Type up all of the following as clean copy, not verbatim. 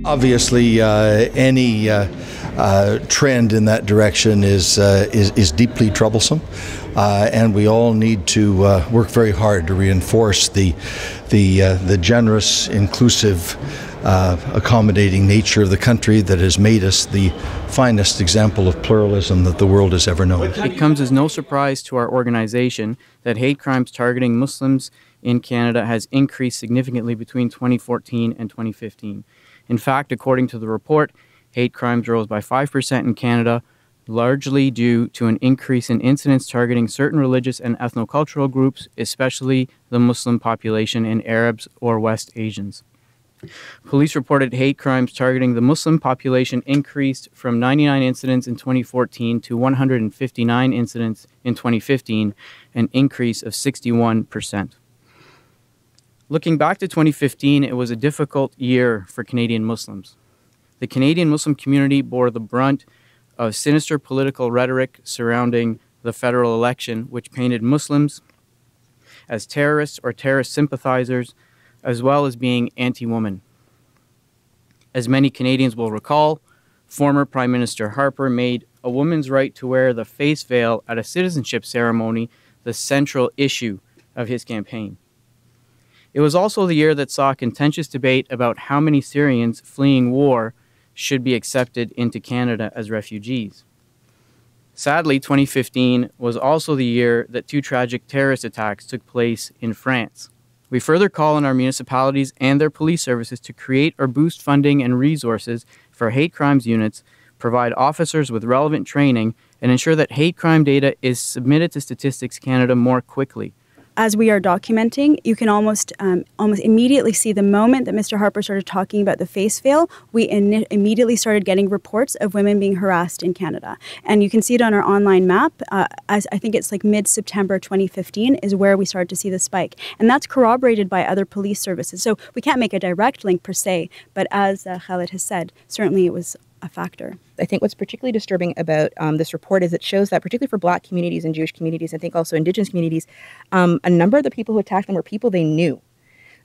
Obviously, any trend in that direction is deeply troublesome, and we all need to work very hard to reinforce the generous, inclusive, accommodating nature of the country that has made us the finest example of pluralism that the world has ever known. It comes as no surprise to our organization that hate crimes targeting Muslims in Canada has increased significantly between 2014 and 2015. In fact, according to the report, hate crimes rose by 5% in Canada, largely due to an increase in incidents targeting certain religious and ethnocultural groups, especially the Muslim population and Arabs or West Asians. Police reported hate crimes targeting the Muslim population increased from 99 incidents in 2014 to 159 incidents in 2015, an increase of 61%. Looking back to 2015, it was a difficult year for Canadian Muslims. The Canadian Muslim community bore the brunt of sinister political rhetoric surrounding the federal election, which painted Muslims as terrorists or terrorist sympathizers, as well as being anti-woman. As many Canadians will recall, former Prime Minister Harper made a woman's right to wear the face veil at a citizenship ceremony the central issue of his campaign. It was also the year that saw a contentious debate about how many Syrians fleeing war should be accepted into Canada as refugees. Sadly, 2015 was also the year that two tragic terrorist attacks took place in France. We further call on our municipalities and their police services to create or boost funding and resources for hate crimes units, provide officers with relevant training, and ensure that hate crime data is submitted to Statistics Canada more quickly. As we are documenting, you can almost immediately see the moment that Mr. Harper started talking about the face veil, we immediately started getting reports of women being harassed in Canada. And you can see it on our online map, as I think it's like mid-September 2015 is where we started to see the spike. And that's corroborated by other police services. So we can't make a direct link per se, but as Khaled has said, certainly it was a factor. I think what's particularly disturbing about this report is it shows that particularly for Black communities and Jewish communities, I think also Indigenous communities, a number of the people who attacked them were people they knew.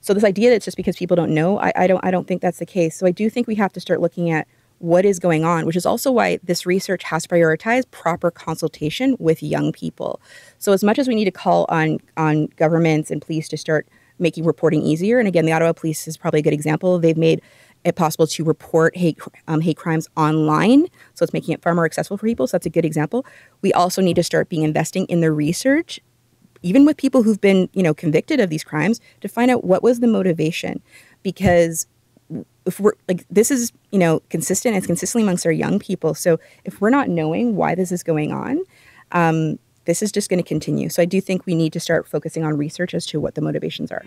So this idea that it's just because people don't know, I don't think that's the case. So I do think we have to start looking at what is going on, which is also why this research has prioritized proper consultation with young people. So as much as we need to call on governments and police to start making reporting easier, and again, the Ottawa Police is probably a good example. They've made it possible to report hate crimes online, so it's making it far more accessible for people. So that's a good example. We also need to start investing in the research, even with people who've been convicted of these crimes, to find out what was the motivation. Because if we're this is consistent, it's consistently amongst our young people. So if we're not knowing why this is going on, this is just going to continue. So I do think we need to start focusing on research as to what the motivations are.